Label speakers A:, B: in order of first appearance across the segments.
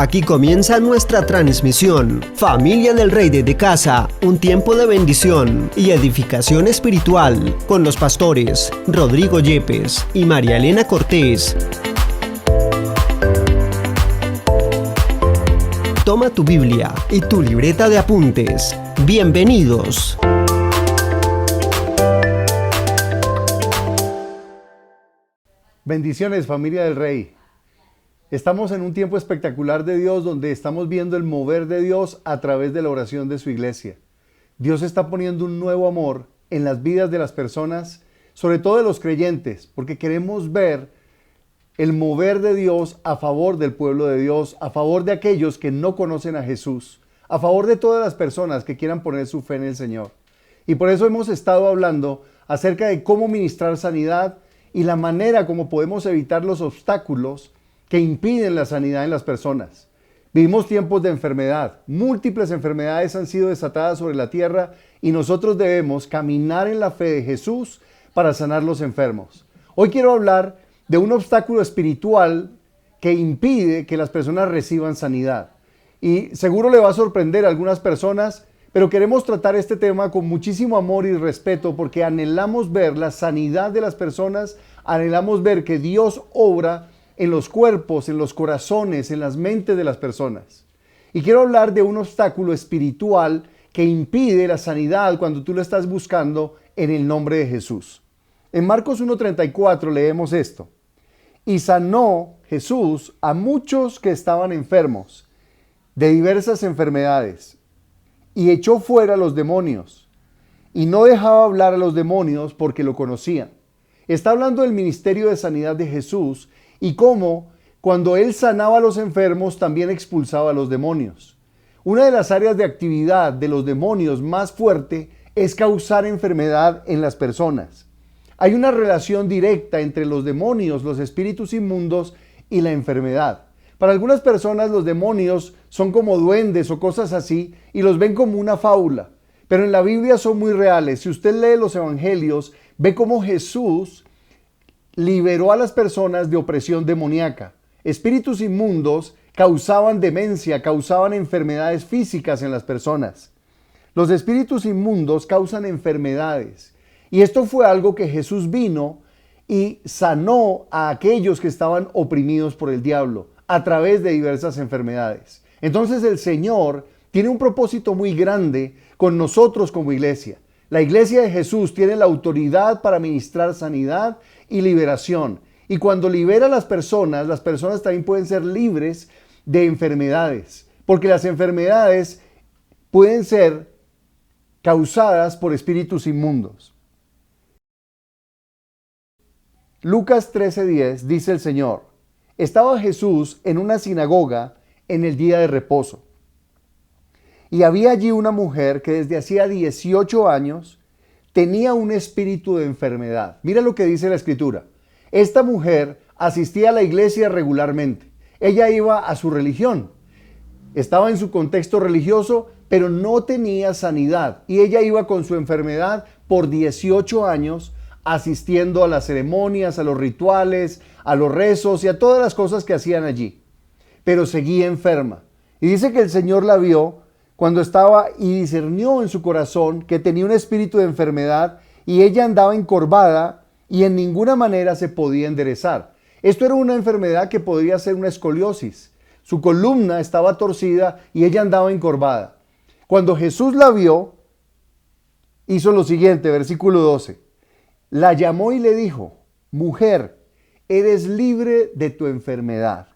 A: Aquí comienza nuestra transmisión. Familia del Rey desde casa, un tiempo de bendición y edificación espiritual con los pastores Rodrigo Yepes y María Elena Cortés. Toma tu Biblia y tu libreta de apuntes. Bienvenidos.
B: Bendiciones, familia del Rey. Estamos en un tiempo espectacular de Dios donde estamos viendo el mover de Dios a través de la oración de su iglesia. Dios está poniendo un nuevo amor en las vidas de las personas, sobre todo de los creyentes, porque queremos ver el mover de Dios a favor del pueblo de Dios, a favor de aquellos que no conocen a Jesús, a favor de todas las personas que quieran poner su fe en el Señor. Y por eso hemos estado hablando acerca de cómo ministrar sanidad y la manera como podemos evitar los obstáculos que impiden la sanidad en las personas. Vivimos tiempos de enfermedad. Múltiples enfermedades han sido desatadas sobre la tierra y nosotros debemos caminar en la fe de Jesús para sanar los enfermos. Hoy quiero hablar de un obstáculo espiritual que impide que las personas reciban sanidad. Y seguro le va a sorprender a algunas personas, pero queremos tratar este tema con muchísimo amor y respeto porque anhelamos ver la sanidad de las personas, anhelamos ver que Dios obra en los cuerpos, en los corazones, en las mentes de las personas. Y quiero hablar de un obstáculo espiritual que impide la sanidad cuando tú lo estás buscando en el nombre de Jesús. En Marcos 1:34 leemos esto. Y sanó Jesús a muchos que estaban enfermos de diversas enfermedades y echó fuera los demonios y no dejaba hablar a los demonios porque lo conocían. Está hablando del ministerio de sanidad de Jesús y cómo cuando Él sanaba a los enfermos también expulsaba a los demonios. Una de las áreas de actividad de los demonios más fuerte es causar enfermedad en las personas. Hay una relación directa entre los demonios, los espíritus inmundos y la enfermedad. Para algunas personas los demonios son como duendes o cosas así y los ven como una fábula. Pero en la Biblia son muy reales. Si usted lee los evangelios, ve cómo Jesús liberó a las personas de opresión demoníaca. Espíritus inmundos causaban demencia, causaban enfermedades físicas en las personas. Los espíritus inmundos causan enfermedades. Y esto fue algo que Jesús vino y sanó a aquellos que estaban oprimidos por el diablo a través de diversas enfermedades. Entonces el Señor tiene un propósito muy grande con nosotros como iglesia. La iglesia de Jesús tiene la autoridad para ministrar sanidad y liberación. Y cuando libera a las personas también pueden ser libres de enfermedades. Porque las enfermedades pueden ser causadas por espíritus inmundos. Lucas 13:10 dice el Señor: estaba Jesús en una sinagoga en el día de reposo. Y había allí una mujer que desde hacía 18 años tenía un espíritu de enfermedad. Mira lo que dice la Escritura. Esta mujer asistía a la iglesia regularmente. Ella iba a su religión. Estaba en su contexto religioso, pero no tenía sanidad. Y ella iba con su enfermedad por 18 años asistiendo a las ceremonias, a los rituales, a los rezos y a todas las cosas que hacían allí. Pero seguía enferma. Y dice que el Señor la vio cuando estaba y discernió en su corazón que tenía un espíritu de enfermedad y ella andaba encorvada y en ninguna manera se podía enderezar. Esto era una enfermedad que podría ser una escoliosis. Su columna estaba torcida y ella andaba encorvada. Cuando Jesús la vio, hizo lo siguiente, versículo 12. La llamó y le dijo: mujer, eres libre de tu enfermedad.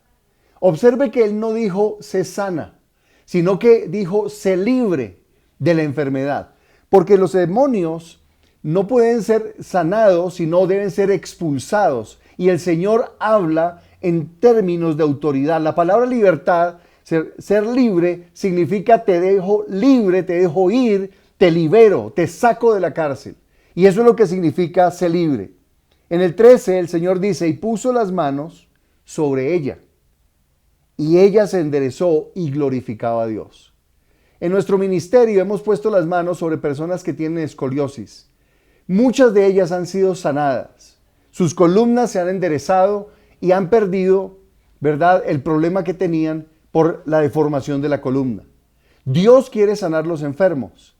B: Observe que él no dijo sé sana, sino que dijo sé libre de la enfermedad. Porque los demonios no pueden ser sanados, sino deben ser expulsados. Y el Señor habla en términos de autoridad. La palabra libertad, ser libre, significa te dejo libre, te dejo ir, te libero, te saco de la cárcel. Y eso es lo que significa ser libre. En el 13 el Señor dice: y puso las manos sobre ella. Y ella se enderezó y glorificaba a Dios. En nuestro ministerio hemos puesto las manos sobre personas que tienen escoliosis. Muchas de ellas han sido sanadas. Sus columnas se han enderezado y han perdido, ¿verdad?, el problema que tenían por la deformación de la columna. Dios quiere sanar los enfermos,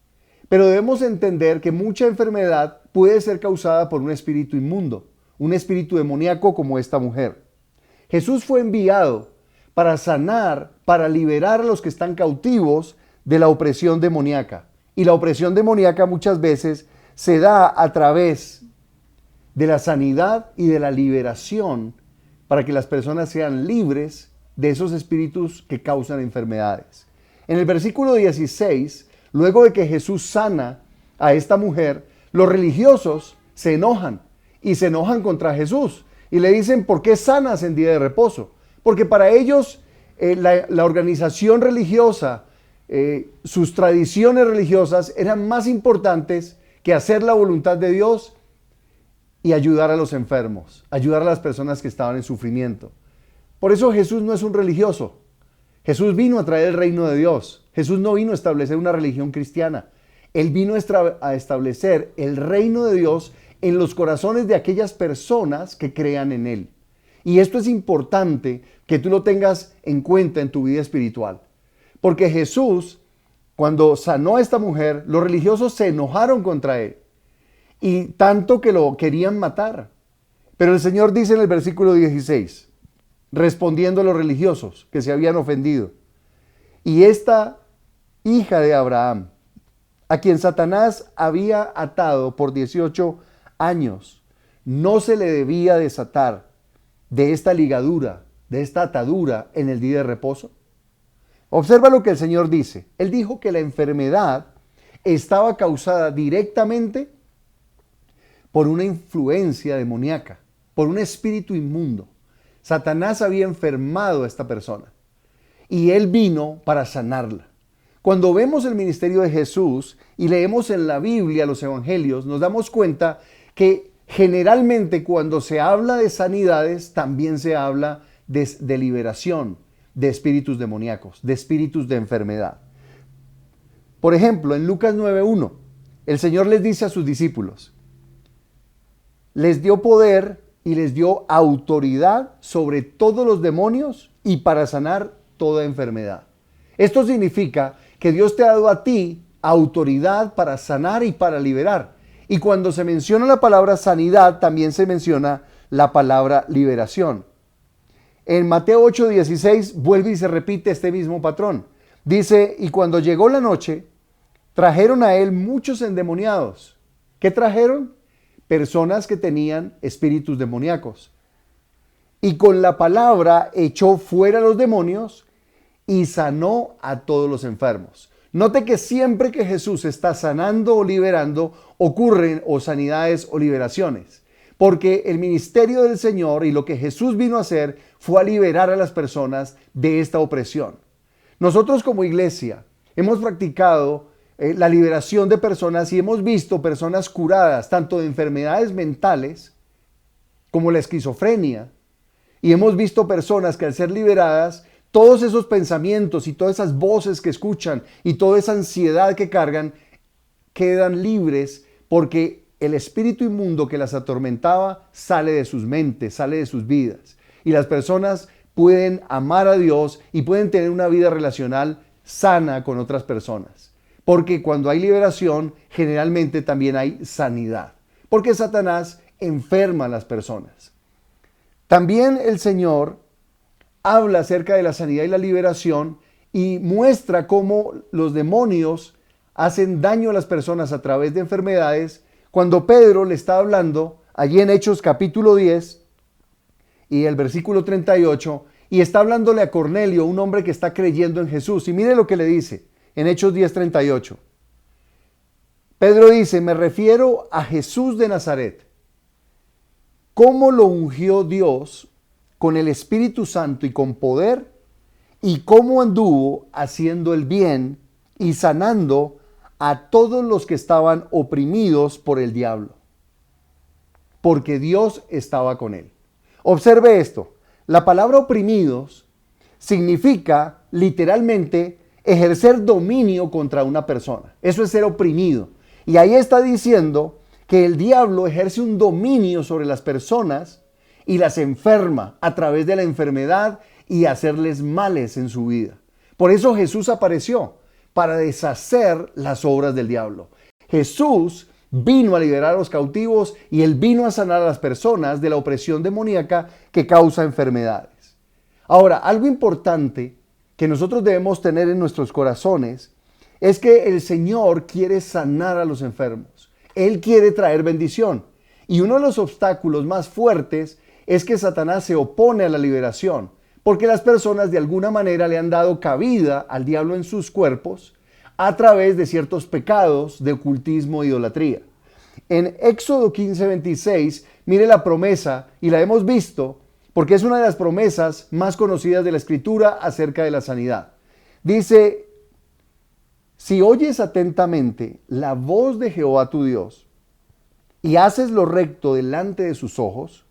B: pero debemos entender que mucha enfermedad puede ser causada por un espíritu inmundo, un espíritu demoníaco como esta mujer. Jesús fue enviado para sanar, para liberar a los que están cautivos de la opresión demoníaca. Y la opresión demoníaca muchas veces se da a través de la sanidad y de la liberación para que las personas sean libres de esos espíritus que causan enfermedades. En el versículo 16, luego de que Jesús sana a esta mujer, los religiosos se enojan y se enojan contra Jesús y le dicen: ¿por qué sanas en día de reposo? Porque para ellos la organización religiosa, sus tradiciones religiosas eran más importantes que hacer la voluntad de Dios y ayudar a los enfermos, ayudar a las personas que estaban en sufrimiento. Por eso Jesús no es un religioso. Jesús vino a traer el reino de Dios. Jesús no vino a establecer una religión cristiana. Él vino a establecer el reino de Dios en los corazones de aquellas personas que crean en Él. Y esto es importante que tú lo tengas en cuenta en tu vida espiritual. Porque Jesús, cuando sanó a esta mujer, los religiosos se enojaron contra Él. Y tanto que lo querían matar. Pero el Señor dice en el versículo 16, respondiendo a los religiosos que se habían ofendido: y esta hija de Abraham, a quien Satanás había atado por 18 años, no se le debía desatar de esta ligadura, de esta atadura en el día de reposo. Observa lo que el Señor dice. Él dijo que la enfermedad estaba causada directamente por una influencia demoníaca, por un espíritu inmundo. Satanás había enfermado a esta persona y Él vino para sanarla. Cuando vemos el ministerio de Jesús y leemos en la Biblia los evangelios, nos damos cuenta que generalmente cuando se habla de sanidades, también se habla de liberación de espíritus demoníacos, de espíritus de enfermedad. Por ejemplo, en Lucas 9:1, el Señor les dice a sus discípulos: les dio poder y les dio autoridad sobre todos los demonios y para sanar toda enfermedad. Esto significa que Dios te ha dado a ti autoridad para sanar y para liberar. Y cuando se menciona la palabra sanidad, también se menciona la palabra liberación. En Mateo 8:16 vuelve y se repite este mismo patrón. Dice: y cuando llegó la noche, trajeron a él muchos endemoniados. ¿Qué trajeron? Personas que tenían espíritus demoníacos. Y con la palabra echó fuera los demonios y sanó a todos los enfermos. Note que siempre que Jesús está sanando o liberando, ocurren o sanidades o liberaciones. Porque el ministerio del Señor y lo que Jesús vino a hacer fue a liberar a las personas de esta opresión. Nosotros como iglesia hemos practicado la liberación de personas y hemos visto personas curadas tanto de enfermedades mentales como la esquizofrenia. Y hemos visto personas que al ser liberadas, todos esos pensamientos y todas esas voces que escuchan y toda esa ansiedad que cargan quedan libres porque el espíritu inmundo que las atormentaba sale de sus mentes, sale de sus vidas. Y las personas pueden amar a Dios y pueden tener una vida relacional sana con otras personas. Porque cuando hay liberación, generalmente también hay sanidad. Porque Satanás enferma a las personas. También el Señor habla acerca de la sanidad y la liberación y muestra cómo los demonios hacen daño a las personas a través de enfermedades. Cuando Pedro le está hablando allí en Hechos capítulo 10 y el versículo 38, y está hablándole a Cornelio, un hombre que está creyendo en Jesús. Y mire lo que le dice en Hechos 10:38. Pedro dice: me refiero a Jesús de Nazaret, cómo lo ungió Dios con el Espíritu Santo y con poder, y cómo anduvo haciendo el bien y sanando a todos los que estaban oprimidos por el diablo, porque Dios estaba con él. Observe esto, la palabra oprimidos significa literalmente ejercer dominio contra una persona. Eso es ser oprimido. Y ahí está diciendo que el diablo ejerce un dominio sobre las personas y las enferma a través de la enfermedad y hacerles males en su vida. Por eso Jesús apareció, para deshacer las obras del diablo. Jesús vino a liberar a los cautivos y Él vino a sanar a las personas de la opresión demoníaca que causa enfermedades. Ahora, algo importante que nosotros debemos tener en nuestros corazones es que el Señor quiere sanar a los enfermos. Él quiere traer bendición. Y uno de los obstáculos más fuertes es que Satanás se opone a la liberación, porque las personas de alguna manera le han dado cabida al diablo en sus cuerpos a través de ciertos pecados de ocultismo e idolatría. En Éxodo 15:26, mire la promesa, y la hemos visto porque es una de las promesas más conocidas de la Escritura acerca de la sanidad. Dice: si oyes atentamente la voz de Jehová tu Dios, y haces lo recto delante de sus ojos,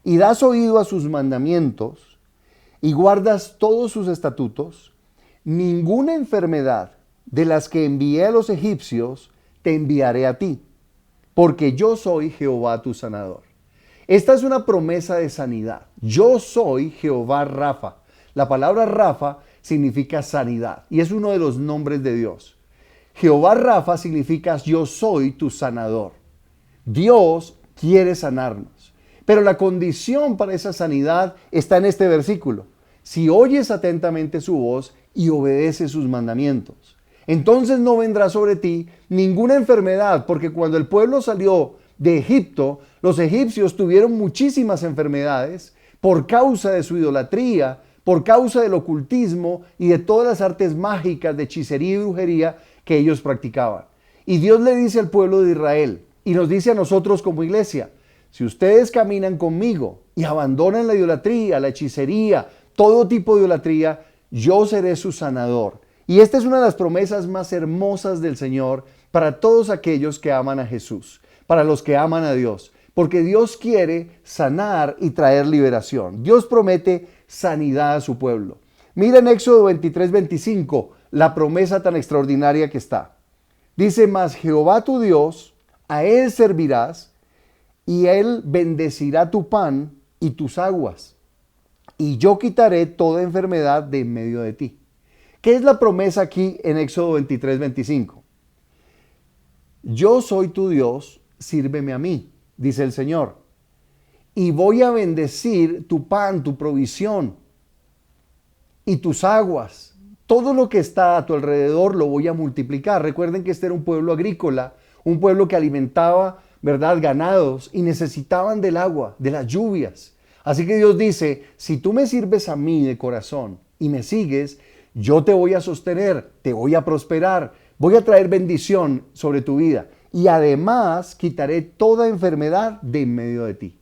B: y das oído a sus mandamientos, y guardas todos sus estatutos, ninguna enfermedad de las que envié a los egipcios te enviaré a ti, porque yo soy Jehová tu sanador. Esta es una promesa de sanidad. Yo soy Jehová Rafa. La palabra Rafa significa sanidad y es uno de los nombres de Dios. Jehová Rafa significa yo soy tu sanador. Dios quiere sanarnos. Pero la condición para esa sanidad está en este versículo. Si oyes atentamente su voz y obedeces sus mandamientos, entonces no vendrá sobre ti ninguna enfermedad, porque cuando el pueblo salió de Egipto, los egipcios tuvieron muchísimas enfermedades por causa de su idolatría, por causa del ocultismo y de todas las artes mágicas de hechicería y brujería que ellos practicaban. Y Dios le dice al pueblo de Israel, y nos dice a nosotros como iglesia: si ustedes caminan conmigo y abandonan la idolatría, la hechicería, todo tipo de idolatría, yo seré su sanador. Y esta es una de las promesas más hermosas del Señor para todos aquellos que aman a Jesús, para los que aman a Dios, porque Dios quiere sanar y traer liberación. Dios promete sanidad a su pueblo. Mira en Éxodo 23:25 la promesa tan extraordinaria que está. Dice: mas Jehová tu Dios, a Él servirás, y Él bendecirá tu pan y tus aguas, y yo quitaré toda enfermedad de en medio de ti. ¿Qué es la promesa aquí en Éxodo 23:25? Yo soy tu Dios, sírveme a mí, dice el Señor, y voy a bendecir tu pan, tu provisión, y tus aguas. Todo lo que está a tu alrededor lo voy a multiplicar. Recuerden que este era un pueblo agrícola, un pueblo que alimentaba, ¿verdad?, ganados, y necesitaban del agua, de las lluvias. Así que Dios dice: si tú me sirves a mí de corazón y me sigues, yo te voy a sostener, te voy a prosperar, voy a traer bendición sobre tu vida y además quitaré toda enfermedad de en medio de ti.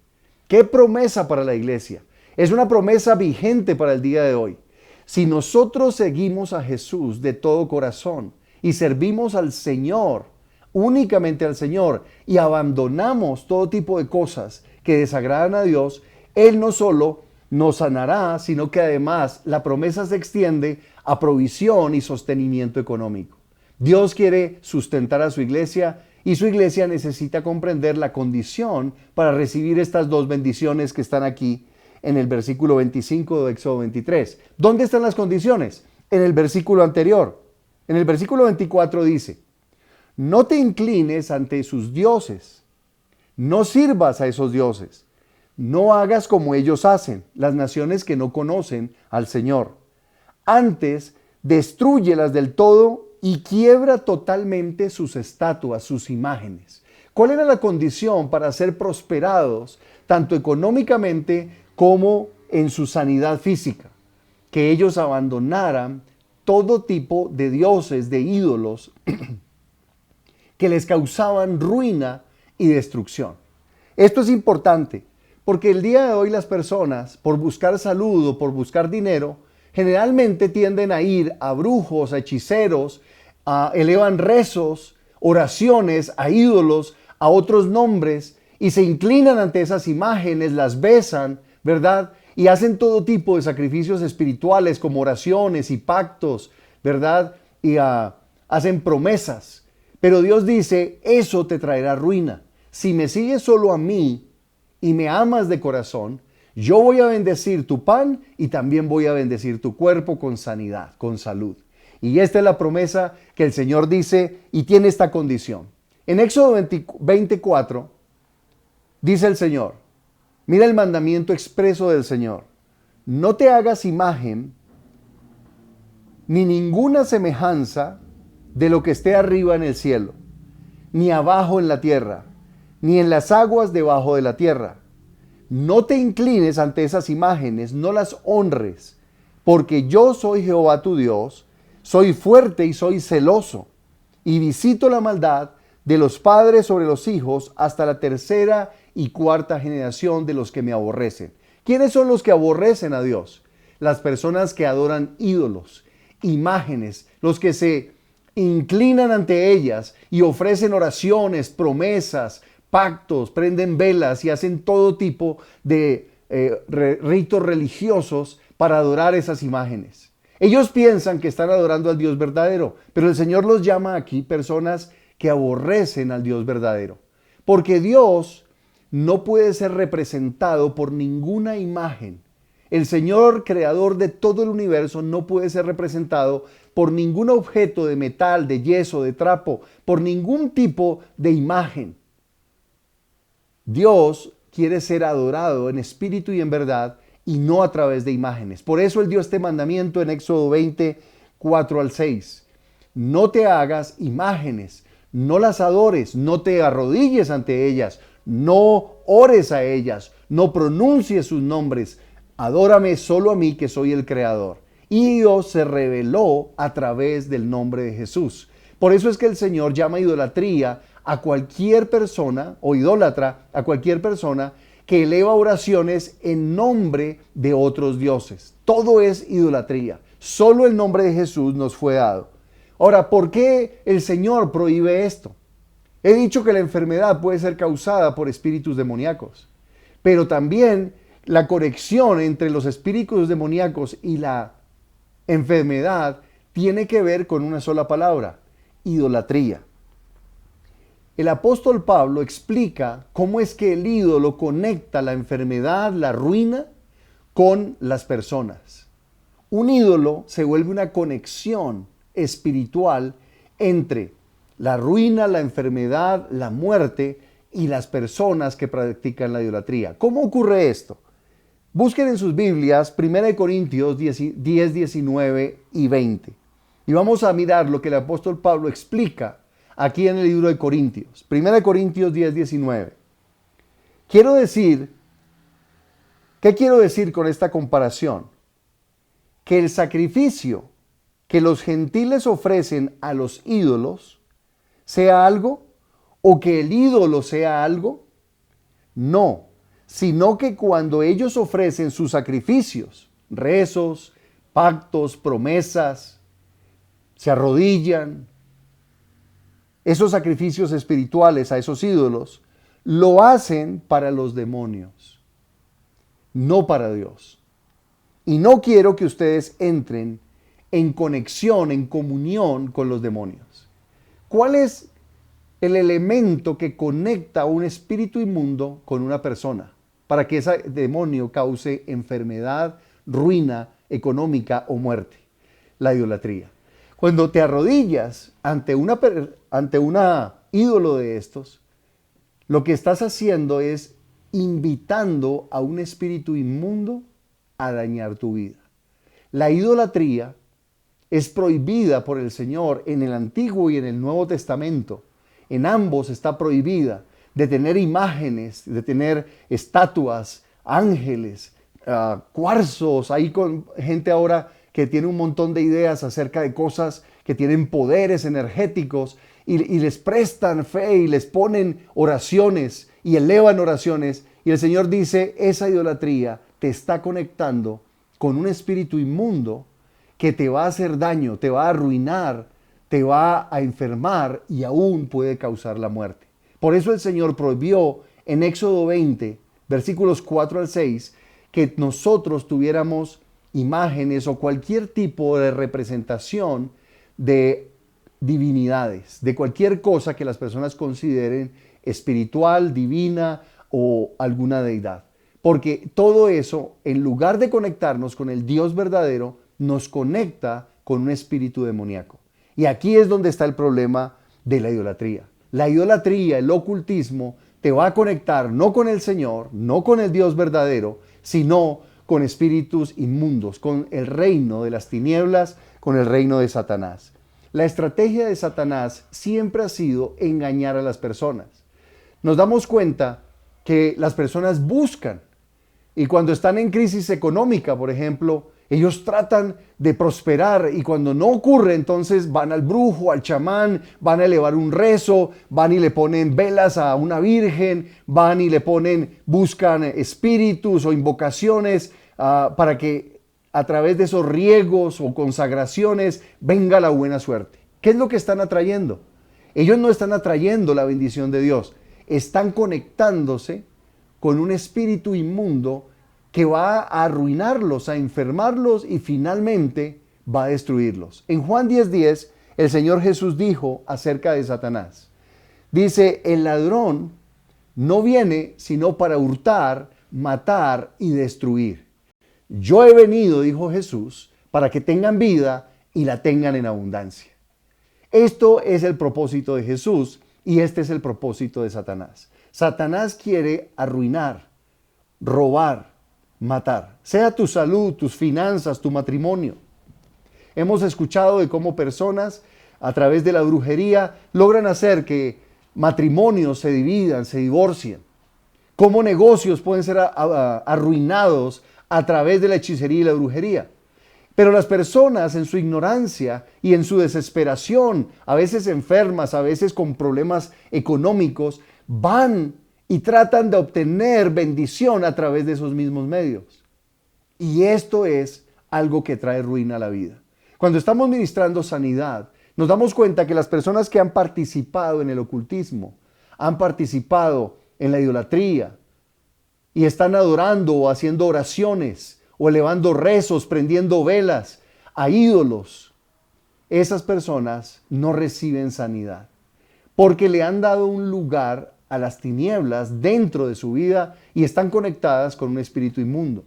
B: ¿Qué promesa para la iglesia? Es una promesa vigente para el día de hoy. Si nosotros seguimos a Jesús de todo corazón y servimos al Señor, únicamente al Señor, y abandonamos todo tipo de cosas que desagradan a Dios, Él no solo nos sanará, sino que además la promesa se extiende a provisión y sostenimiento económico. Dios quiere sustentar a su iglesia y su iglesia necesita comprender la condición para recibir estas dos bendiciones que están aquí en el versículo 25 de Éxodo 23. ¿Dónde están las condiciones? En el versículo anterior. En el versículo 24 dice: no te inclines ante sus dioses, no sirvas a esos dioses, no hagas como ellos hacen, las naciones que no conocen al Señor. Antes, destrúyelas del todo y quiebra totalmente sus estatuas, sus imágenes. ¿Cuál era la condición para ser prosperados, tanto económicamente como en su sanidad física? Que ellos abandonaran todo tipo de dioses, de ídolos, que les causaban ruina y destrucción. Esto es importante, porque el día de hoy las personas, por buscar salud o por buscar dinero, generalmente tienden a ir a brujos, a hechiceros, elevan rezos, oraciones a ídolos, a otros nombres, y se inclinan ante esas imágenes, las besan, ¿verdad? Y hacen todo tipo de sacrificios espirituales como oraciones y pactos, ¿verdad? Y hacen promesas. Pero Dios dice: eso te traerá ruina. Si me sigues solo a mí y me amas de corazón, Yo voy a bendecir tu pan y también voy a bendecir tu cuerpo con sanidad, con salud. Y esta es la promesa que el Señor dice y tiene esta condición. En Éxodo 24 dice el Señor, mira el mandamiento expreso del Señor. No te hagas imagen ni ninguna semejanza de lo que esté arriba en el cielo, ni abajo en la tierra, ni en las aguas debajo de la tierra. No te inclines ante esas imágenes, no las honres, porque yo soy Jehová tu Dios, soy fuerte y soy celoso, y visito la maldad de los padres sobre los hijos hasta la tercera y cuarta generación de los que me aborrecen. ¿Quiénes son los que aborrecen a Dios? Las personas que adoran ídolos, imágenes, los que se inclinan ante ellas y ofrecen oraciones, promesas, pactos, prenden velas y hacen todo tipo de ritos religiosos para adorar esas imágenes. Ellos piensan que están adorando al Dios verdadero, pero el Señor los llama aquí personas que aborrecen al Dios verdadero. Porque Dios no puede ser representado por ninguna imagen. El Señor, creador de todo el universo, no puede ser representado por ningún objeto de metal, de yeso, de trapo, por ningún tipo de imagen. Dios quiere ser adorado en espíritu y en verdad y no a través de imágenes. Por eso Él dio este mandamiento en Éxodo 20, 4 al 6. No te hagas imágenes, no las adores, no te arrodilles ante ellas, no ores a ellas, no pronuncies sus nombres. Adórame solo a mí que soy el Creador. Y Dios se reveló a través del nombre de Jesús. Por eso es que el Señor llama idolatría a cualquier persona o idólatra a cualquier persona que eleva oraciones en nombre de otros dioses. Todo es idolatría. Solo el nombre de Jesús nos fue dado. Ahora, ¿por qué el Señor prohíbe esto? He dicho que la enfermedad puede ser causada por espíritus demoníacos, pero también la conexión entre los espíritus demoníacos y la enfermedad tiene que ver con una sola palabra: idolatría. El apóstol Pablo explica cómo es que el ídolo conecta la enfermedad, la ruina, con las personas. Un ídolo se vuelve una conexión espiritual entre la ruina, la enfermedad, la muerte y las personas que practican la idolatría. ¿Cómo ocurre esto? Busquen en sus Biblias 1 Corintios 10, 19 y 20. Y vamos a mirar lo que el apóstol Pablo explica aquí en el libro de Corintios. 1 Corintios 10, 19. ¿Qué quiero decir con esta comparación? Que el sacrificio que los gentiles ofrecen a los ídolos sea algo, o que el ídolo sea algo. No, sino que cuando ellos ofrecen sus sacrificios, rezos, pactos, promesas, se arrodillan, esos sacrificios espirituales a esos ídolos, lo hacen para los demonios, no para Dios. Y no quiero que ustedes entren en conexión, en comunión con los demonios. ¿Cuál es el elemento que conecta a un espíritu inmundo con una persona para que ese demonio cause enfermedad, ruina económica o muerte? La idolatría. Cuando te arrodillas ante una ídolo de estos, lo que estás haciendo es invitando a un espíritu inmundo a dañar tu vida. La idolatría es prohibida por el Señor en el Antiguo y en el Nuevo Testamento. En ambos está prohibida de tener imágenes, de tener estatuas, ángeles, cuarzos. Hay con gente ahora que tiene un montón de ideas acerca de cosas que tienen poderes energéticos y les prestan fe y les ponen oraciones y elevan oraciones. Y el Señor dice, esa idolatría te está conectando con un espíritu inmundo que te va a hacer daño, te va a arruinar, te va a enfermar y aún puede causar la muerte. Por eso el Señor prohibió en Éxodo 20, versículos 4 al 6, que nosotros tuviéramos imágenes o cualquier tipo de representación de divinidades, de cualquier cosa que las personas consideren espiritual, divina o alguna deidad. porque todo eso, en lugar de conectarnos con el Dios verdadero, nos conecta con un espíritu demoníaco. Y aquí es donde está el problema de la idolatría. La idolatría, el ocultismo, te va a conectar no con el Señor, no con el Dios verdadero, sino con espíritus inmundos, con el reino de las tinieblas, con el reino de Satanás. La estrategia de Satanás siempre ha sido engañar a las personas. Nos damos cuenta que las personas buscan, y cuando están en crisis económica, por ejemplo, ellos tratan de prosperar, y cuando no ocurre, entonces van al brujo, al chamán, van a elevar un rezo, van y le ponen velas a una virgen, van y buscan espíritus o invocaciones para que a través de esos riegos o consagraciones venga la buena suerte. ¿Qué es lo que están atrayendo? Ellos no están atrayendo la bendición de Dios, están conectándose con un espíritu inmundo que va a arruinarlos, a enfermarlos y finalmente va a destruirlos. En Juan 10:10, el Señor Jesús dijo acerca de Satanás. Dice, el ladrón no viene sino para hurtar, matar y destruir. Yo he venido, dijo Jesús, para que tengan vida y la tengan en abundancia. Esto es el propósito de Jesús y este es el propósito de Satanás. Satanás quiere arruinar, robar, matar, sea tu salud, tus finanzas, tu matrimonio. Hemos escuchado de cómo personas a través de la brujería logran hacer que matrimonios se dividan, se divorcien. Cómo negocios pueden ser arruinados a través de la hechicería y la brujería. Pero las personas en su ignorancia y en su desesperación, a veces enfermas, a veces con problemas económicos, van y tratan de obtener bendición a través de esos mismos medios. Y esto es algo que trae ruina a la vida. Cuando estamos ministrando sanidad, nos damos cuenta que las personas que han participado en el ocultismo, han participado en la idolatría y están adorando o haciendo oraciones o elevando rezos, prendiendo velas a ídolos, esas personas no reciben sanidad porque le han dado un lugar a las tinieblas dentro de su vida y están conectadas con un espíritu inmundo.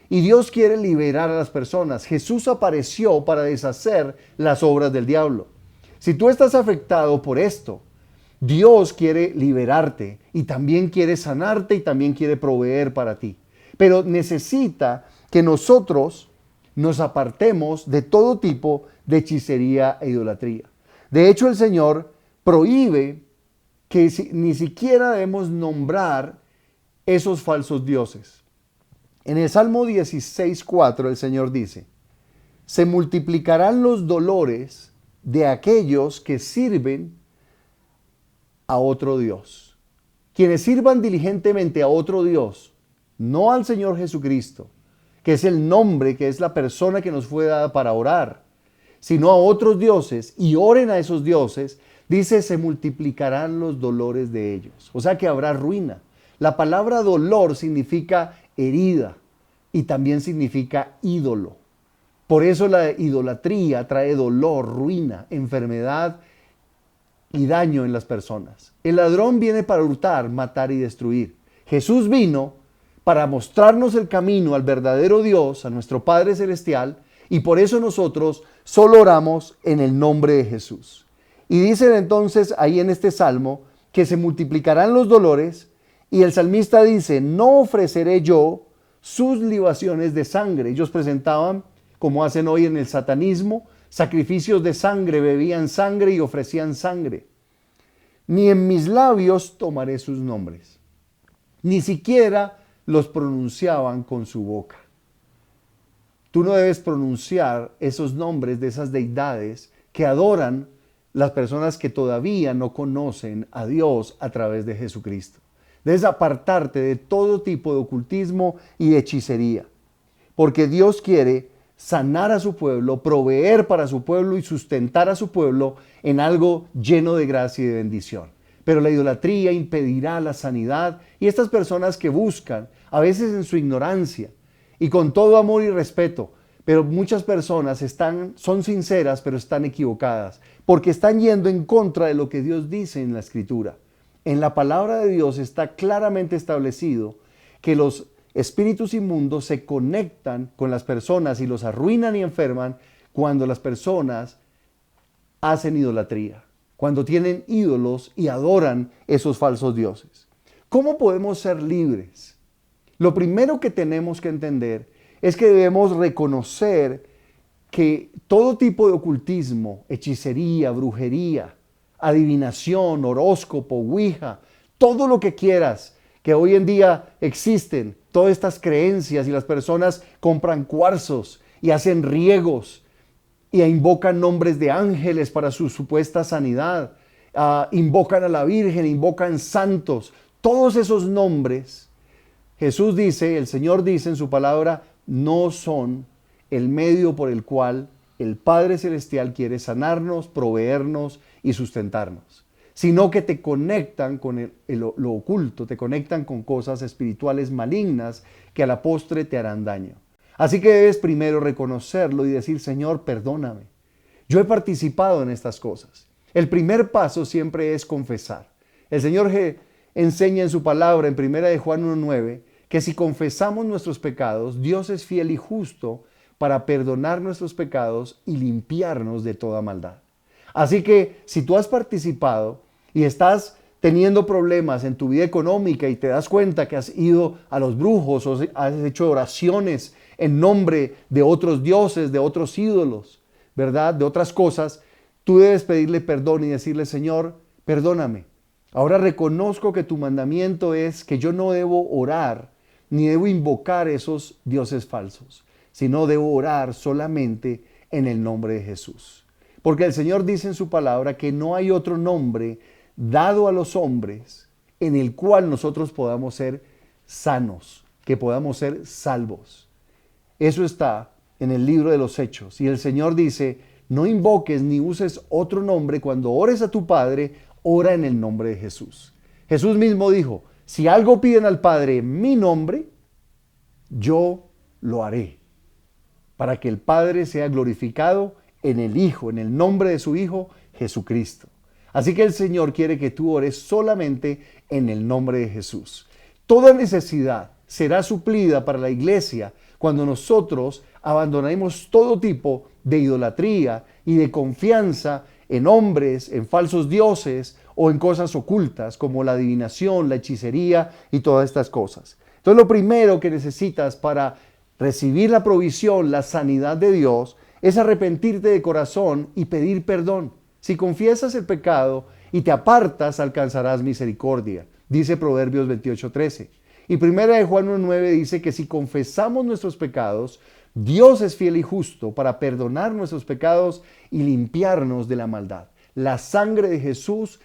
B: Y Dios quiere liberar a las personas. Jesús apareció para deshacer las obras del diablo. Si tú estás afectado por esto, Dios quiere liberarte y también quiere sanarte y también quiere proveer para ti. Pero necesita que nosotros nos apartemos de todo tipo de hechicería e idolatría. De hecho, el Señor prohíbe que ni siquiera debemos nombrar esos falsos dioses. En el Salmo 16:4 el Señor dice, se multiplicarán los dolores de aquellos que sirven a otro Dios. Quienes sirvan diligentemente a otro Dios, no al Señor Jesucristo, que es el nombre, que es la persona que nos fue dada para orar, sino a otros dioses y oren a esos dioses, dice, se multiplicarán los dolores de ellos. O sea que habrá ruina. La palabra dolor significa herida y también significa ídolo. Por eso la idolatría trae dolor, ruina, enfermedad y daño en las personas. El ladrón viene para hurtar, matar y destruir. Jesús vino para mostrarnos el camino al verdadero Dios, a nuestro Padre Celestial, y por eso nosotros solo oramos en el nombre de Jesús. Y dicen entonces ahí en este salmo que se multiplicarán los dolores y el salmista dice, no ofreceré yo sus libaciones de sangre. Ellos presentaban, como hacen hoy en el satanismo, sacrificios de sangre, bebían sangre y ofrecían sangre. Ni en mis labios tomaré sus nombres. Ni siquiera los pronunciaban con su boca. Tú no debes pronunciar esos nombres de esas deidades que adoran las personas que todavía no conocen a Dios a través de Jesucristo. Debes apartarte de todo tipo de ocultismo y de hechicería, porque Dios quiere sanar a su pueblo, proveer para su pueblo y sustentar a su pueblo en algo lleno de gracia y de bendición. Pero la idolatría impedirá la sanidad y estas personas que buscan, a veces en su ignorancia y con todo amor y respeto, pero muchas personas son sinceras pero están equivocadas porque están yendo en contra de lo que Dios dice en la Escritura. En la palabra de Dios está claramente establecido que los espíritus inmundos se conectan con las personas y los arruinan y enferman cuando las personas hacen idolatría, cuando tienen ídolos y adoran esos falsos dioses. ¿Cómo podemos ser libres? Lo primero que tenemos que entender es que debemos reconocer que todo tipo de ocultismo, hechicería, brujería, adivinación, horóscopo, ouija, todo lo que quieras, que hoy en día existen, todas estas creencias y las personas compran cuarzos y hacen riegos y invocan nombres de ángeles para su supuesta sanidad, invocan a la Virgen, invocan santos, todos esos nombres, Jesús dice, el Señor dice en su palabra, no son el medio por el cual el Padre Celestial quiere sanarnos, proveernos y sustentarnos, sino que te conectan con lo oculto, te conectan con cosas espirituales malignas que a la postre te harán daño. Así que debes primero reconocerlo y decir, Señor, perdóname. Yo he participado en estas cosas. El primer paso siempre es confesar. El Señor enseña en su palabra en 1 de Juan 1:9 que si confesamos nuestros pecados, Dios es fiel y justo para perdonar nuestros pecados y limpiarnos de toda maldad. Así que si tú has participado y estás teniendo problemas en tu vida económica y te das cuenta que has ido a los brujos o has hecho oraciones en nombre de otros dioses, de otros ídolos, ¿verdad? De otras cosas, tú debes pedirle perdón y decirle, Señor, perdóname. Ahora reconozco que tu mandamiento es que yo no debo orar ni debo invocar esos dioses falsos, sino debo orar solamente en el nombre de Jesús. Porque el Señor dice en su palabra que no hay otro nombre dado a los hombres en el cual nosotros podamos ser sanos, que podamos ser salvos. Eso está en el libro de los Hechos. Y el Señor dice, no invoques ni uses otro nombre. Cuando ores a tu Padre, ora en el nombre de Jesús. Jesús mismo dijo, si algo piden al Padre en mi nombre, yo lo haré, para que el Padre sea glorificado en el Hijo, en el nombre de su Hijo, Jesucristo. Así que el Señor quiere que tú ores solamente en el nombre de Jesús. Toda necesidad será suplida para la iglesia cuando nosotros abandonemos todo tipo de idolatría y de confianza en hombres, en falsos dioses o en cosas ocultas como la adivinación, la hechicería y todas estas cosas. Entonces lo primero que necesitas para recibir la provisión, la sanidad de Dios, es arrepentirte de corazón y pedir perdón. Si confiesas el pecado y te apartas, alcanzarás misericordia, dice Proverbios 28:13. Y 1 de Juan 1:9 dice que si confesamos nuestros pecados, Dios es fiel y justo para perdonar nuestros pecados y limpiarnos de la maldad. La sangre de Jesús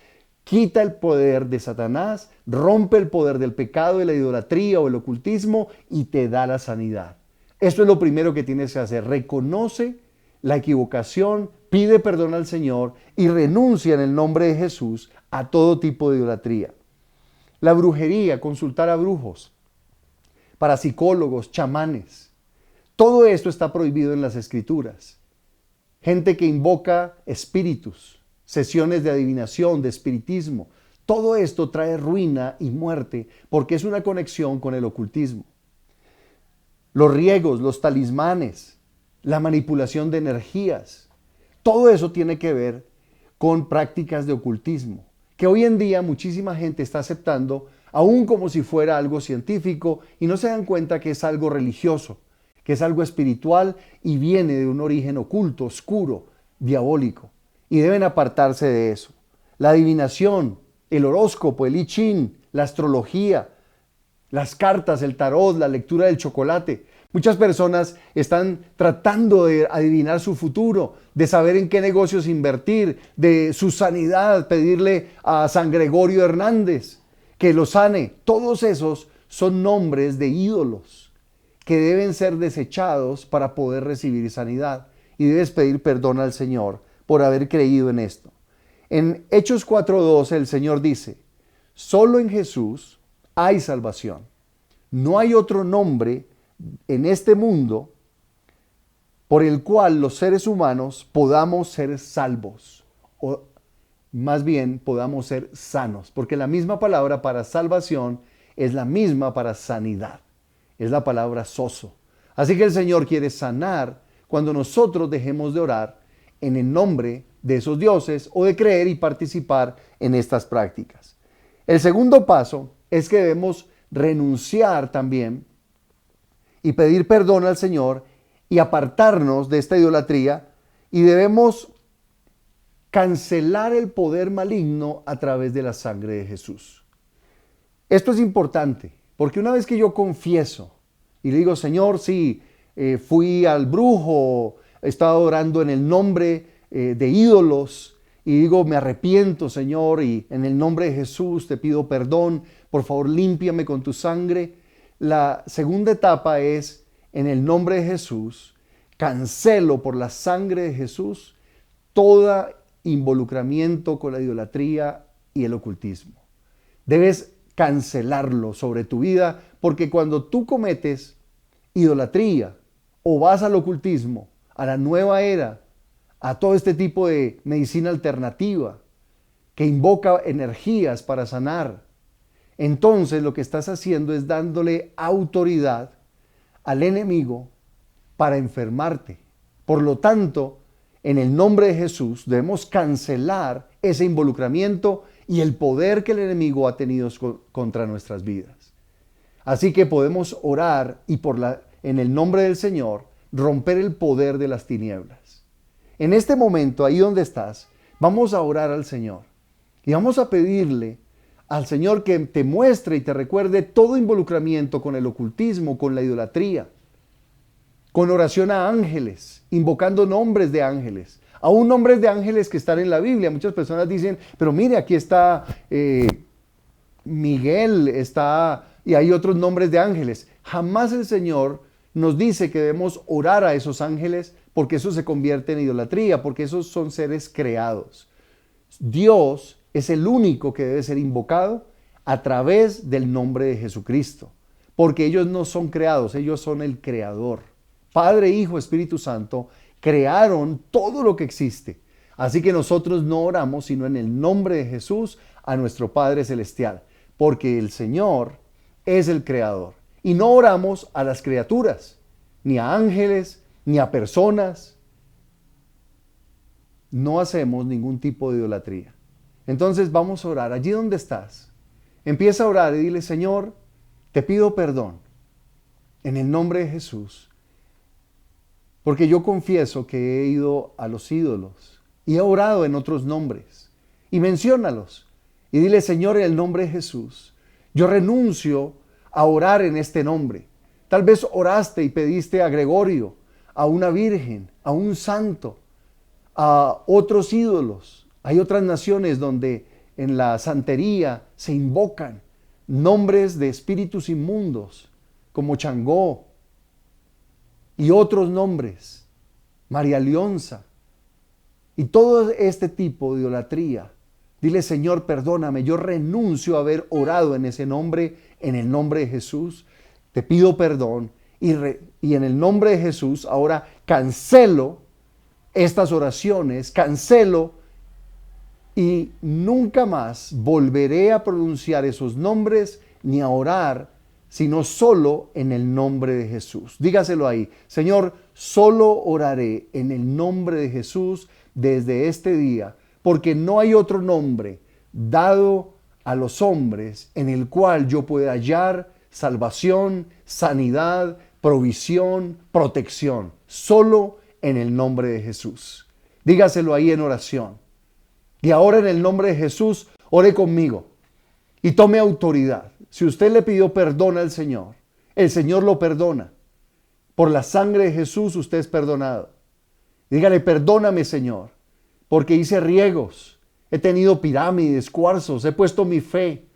B: quita el poder de Satanás, rompe el poder del pecado, de la idolatría o el ocultismo y te da la sanidad. Esto es lo primero que tienes que hacer. Reconoce la equivocación, pide perdón al Señor y renuncia en el nombre de Jesús a todo tipo de idolatría. La brujería, consultar a brujos, parapsicólogos, chamanes. Todo esto está prohibido en las Escrituras. Gente que invoca espíritus, sesiones de adivinación, de espiritismo. Todo esto trae ruina y muerte porque es una conexión con el ocultismo. Los riegos, los talismanes, la manipulación de energías. Todo eso tiene que ver con prácticas de ocultismo, que hoy en día muchísima gente está aceptando aún como si fuera algo científico y no se dan cuenta que es algo religioso, que es algo espiritual y viene de un origen oculto, oscuro, diabólico. Y deben apartarse de eso. La adivinación, el horóscopo, el I Ching, la astrología, las cartas, el tarot, la lectura del chocolate. Muchas personas están tratando de adivinar su futuro, de saber en qué negocios invertir, de su sanidad, pedirle a San Gregorio Hernández que lo sane. Todos esos son nombres de ídolos que deben ser desechados para poder recibir sanidad. Y debes pedir perdón al Señor por haber creído en esto. En Hechos 4:12 el Señor dice, solo en Jesús hay salvación. No hay otro nombre en este mundo por el cual los seres humanos podamos ser salvos, o más bien podamos ser sanos, porque la misma palabra para salvación es la misma para sanidad. es la palabra sozo. Así que el Señor quiere sanar cuando nosotros dejemos de orar en el nombre de esos dioses o de creer y participar en estas prácticas. El segundo paso es que debemos renunciar también y pedir perdón al Señor y apartarnos de esta idolatría, y debemos cancelar el poder maligno a través de la sangre de Jesús. Esto es importante, porque una vez que yo confieso y le digo, Señor, sí, fui al brujo, he estado orando en el nombre de ídolos, y digo, me arrepiento, Señor, y en el nombre de Jesús te pido perdón, por favor, límpiame con tu sangre. La segunda etapa es, en el nombre de Jesús, cancelo por la sangre de Jesús todo involucramiento con la idolatría y el ocultismo. Debes cancelarlo sobre tu vida, porque cuando tú cometes idolatría o vas al ocultismo, a la nueva era, a todo este tipo de medicina alternativa que invoca energías para sanar, entonces lo que estás haciendo es dándole autoridad al enemigo para enfermarte. Por lo tanto, en el nombre de Jesús debemos cancelar ese involucramiento y el poder que el enemigo ha tenido contra nuestras vidas. Así que podemos orar y en el nombre del Señor romper el poder de las tinieblas. En este momento, ahí donde estás, vamos a orar al Señor y vamos a pedirle al Señor que te muestre y te recuerde todo involucramiento con el ocultismo, con la idolatría, con oración a ángeles, invocando nombres de ángeles, aún nombres de ángeles que están en la Biblia. Muchas personas dicen, pero mire, aquí está Miguel, y hay otros nombres de ángeles. Jamás el Señor nos dice que debemos orar a esos ángeles, porque eso se convierte en idolatría, porque esos son seres creados. Dios es el único que debe ser invocado a través del nombre de Jesucristo, porque ellos no son creados, ellos son el Creador. Padre, Hijo, Espíritu Santo crearon todo lo que existe. Así que nosotros no oramos sino en el nombre de Jesús a nuestro Padre Celestial, porque el Señor es el Creador. Y no oramos a las criaturas, ni a ángeles, ni a personas. No hacemos ningún tipo de idolatría. Entonces vamos a orar allí donde estás. Empieza a orar y dile, Señor, te pido perdón en el nombre de Jesús, porque yo confieso que he ido a los ídolos y he orado en otros nombres. Y menciónalos y dile, Señor, en el nombre de Jesús, yo renuncio a orar en este nombre. Tal vez oraste y pediste a Gregorio, a una virgen, a un santo, a otros ídolos. Hay otras naciones donde en la santería se invocan nombres de espíritus inmundos, como Changó y otros nombres, María Leonza, y todo este tipo de idolatría. Dile, Señor, perdóname, yo renuncio a haber orado en ese nombre, en el nombre de Jesús. Te pido perdón y en el nombre de Jesús ahora cancelo estas oraciones, cancelo y nunca más volveré a pronunciar esos nombres ni a orar, sino solo en el nombre de Jesús. Dígaselo ahí, Señor, solo oraré en el nombre de Jesús desde este día, porque no hay otro nombre dado a los hombres en el cual yo pueda hallar salvación, sanidad, provisión, protección, solo en el nombre de Jesús. Dígaselo ahí en oración. Y ahora en el nombre de Jesús, ore conmigo y tome autoridad. Si usted le pidió perdón al Señor, el Señor lo perdona. Por la sangre de Jesús usted es perdonado. Dígale, perdóname, Señor, porque hice riegos, he tenido pirámides, cuarzos, he puesto mi fe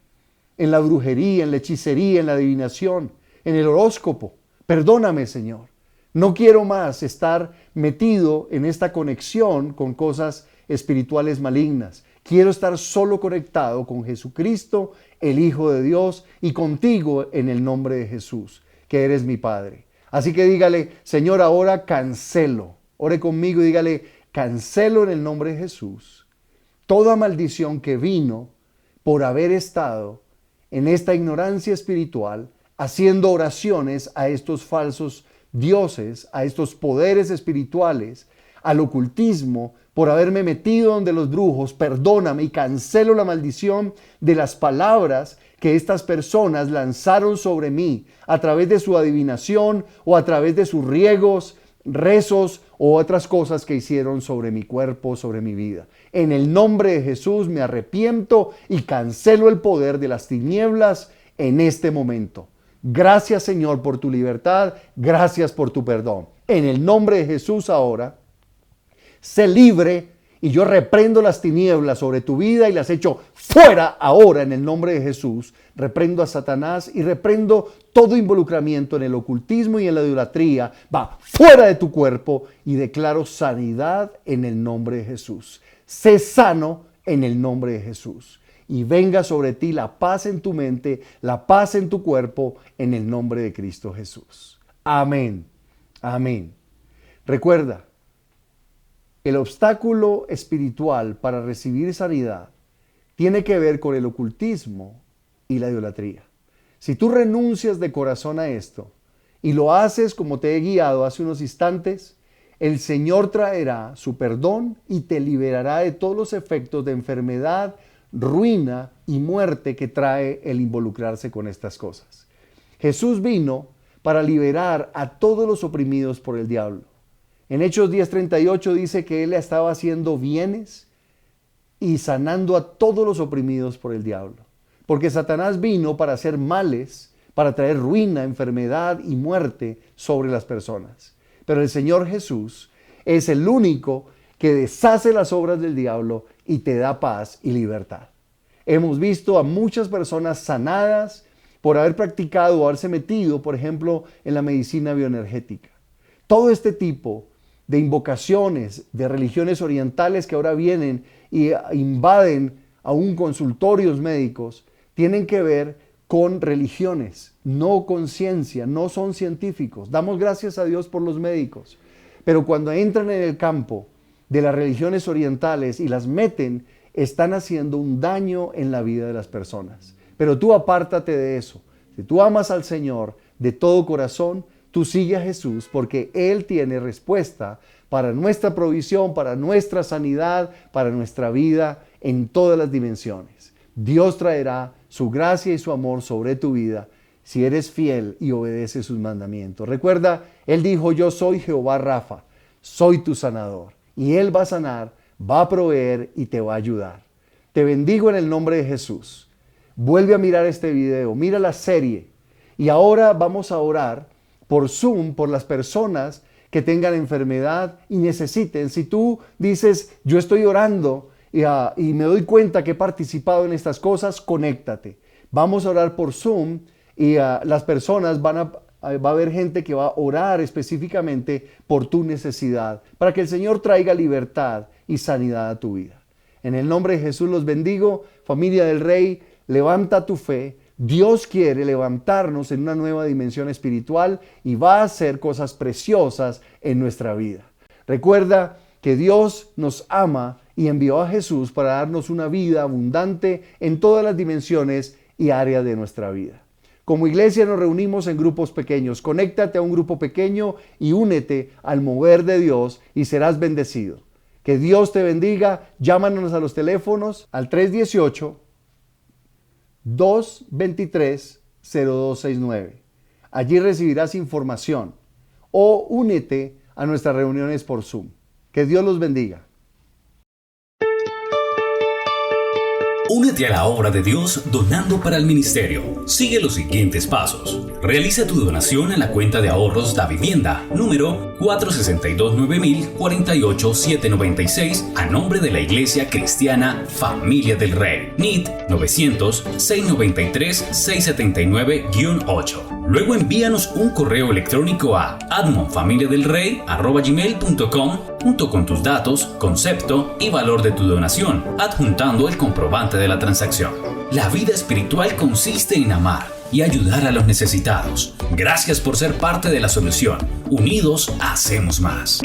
B: en la brujería, en la hechicería, en la adivinación, en el horóscopo. Perdóname, Señor. No quiero más estar metido en esta conexión con cosas espirituales malignas. Quiero estar solo conectado con Jesucristo, el Hijo de Dios, y contigo en el nombre de Jesús, que eres mi Padre. Así que dígale, Señor, ahora cancelo. Ore conmigo y dígale, cancelo en el nombre de Jesús toda maldición que vino por haber estado en esta ignorancia espiritual haciendo oraciones a estos falsos dioses, a estos poderes espirituales, al ocultismo, por haberme metido donde los brujos. Perdóname y cancelo la maldición de las palabras que estas personas lanzaron sobre mí a través de su adivinación o a través de sus riegos, rezos o otras cosas que hicieron sobre mi cuerpo, sobre mi vida. En el nombre de Jesús me arrepiento y cancelo el poder de las tinieblas en este momento. Gracias, Señor, por tu libertad. Gracias por tu perdón. En el nombre de Jesús ahora, sé libre y yo reprendo las tinieblas sobre tu vida y las echo fuera ahora en el nombre de Jesús. Reprendo a Satanás y reprendo todo involucramiento en el ocultismo y en la idolatría. Va fuera de tu cuerpo y declaro sanidad en el nombre de Jesús. Sé sano en el nombre de Jesús. Y venga sobre ti la paz en tu mente, la paz en tu cuerpo, en el nombre de Cristo Jesús. Amén. Amén. Recuerda, el obstáculo espiritual para recibir sanidad tiene que ver con el ocultismo y la idolatría. Si tú renuncias de corazón a esto y lo haces como te he guiado hace unos instantes, el Señor traerá su perdón y te liberará de todos los efectos de enfermedad, ruina y muerte que trae el involucrarse con estas cosas. Jesús vino para liberar a todos los oprimidos por el diablo. En Hechos 10:38 dice que Él estaba haciendo bienes y sanando a todos los oprimidos por el diablo. Porque Satanás vino para hacer males, para traer ruina, enfermedad y muerte sobre las personas. Pero el Señor Jesús es el único que deshace las obras del diablo y te da paz y libertad. Hemos visto a muchas personas sanadas por haber practicado o haberse metido, por ejemplo, en la medicina bioenergética. Todo este tipo de invocaciones de religiones orientales que ahora vienen y invaden aún consultorios médicos, tienen que ver con religiones, no con ciencia, no son científicos. Damos gracias a Dios por los médicos, pero cuando entran en el campo de las religiones orientales y las meten, están haciendo un daño en la vida de las personas. Pero tú apártate de eso. Si tú amas al Señor de todo corazón, tú sigue a Jesús porque Él tiene respuesta para nuestra provisión, para nuestra sanidad, para nuestra vida en todas las dimensiones. Dios traerá su gracia y su amor sobre tu vida si eres fiel y obedeces sus mandamientos. Recuerda, Él dijo: yo soy Jehová Rafa, soy tu sanador. Y Él va a sanar, va a proveer y te va a ayudar. Te bendigo en el nombre de Jesús. Vuelve a mirar este video, mira la serie. Y ahora vamos a orar por Zoom, por las personas que tengan enfermedad y necesiten. Si tú dices: yo estoy orando y me doy cuenta que he participado en estas cosas, conéctate. Vamos a orar por Zoom y las personas va a haber gente que va a orar específicamente por tu necesidad, para que el Señor traiga libertad y sanidad a tu vida. En el nombre de Jesús los bendigo. Familia del Rey, levanta tu fe. Dios quiere levantarnos en una nueva dimensión espiritual y va a hacer cosas preciosas en nuestra vida. Recuerda que Dios nos ama y envió a Jesús para darnos una vida abundante en todas las dimensiones y áreas de nuestra vida. Como iglesia nos reunimos en grupos pequeños. Conéctate a un grupo pequeño y únete al mover de Dios y serás bendecido. Que Dios te bendiga. Llámanos a los teléfonos al 318-223-0269. Allí recibirás información o únete a nuestras reuniones por Zoom. Que Dios los bendiga.
C: Únete a la obra de Dios donando para el ministerio. Sigue los siguientes pasos. Realiza tu donación a la cuenta de ahorros Da Vivienda, número 462-9000-48796, a nombre de la Iglesia Cristiana Familia del Rey. NIT 900-693-679-8. Luego envíanos un correo electrónico a admonfamiliadelrey@gmail.com junto con tus datos, concepto y valor de tu donación, adjuntando el comprobante de la transacción. La vida espiritual consiste en amar y ayudar a los necesitados. Gracias por ser parte de la solución. Unidos hacemos más.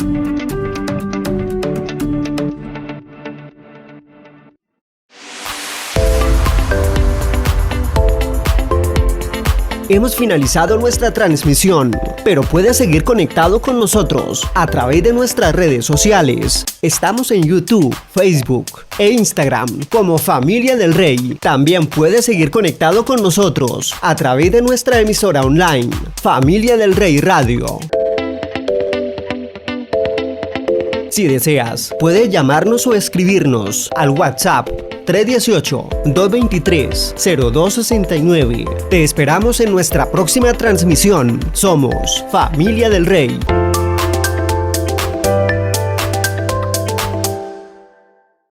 A: Hemos finalizado nuestra transmisión, pero puedes seguir conectado con nosotros a través de nuestras redes sociales. Estamos en YouTube, Facebook e Instagram como Familia del Rey. También puedes seguir conectado con nosotros a través de nuestra emisora online, Familia del Rey Radio. Si deseas, puedes llamarnos o escribirnos al WhatsApp 318-223-0269. Te esperamos en nuestra próxima transmisión. Somos Familia del Rey.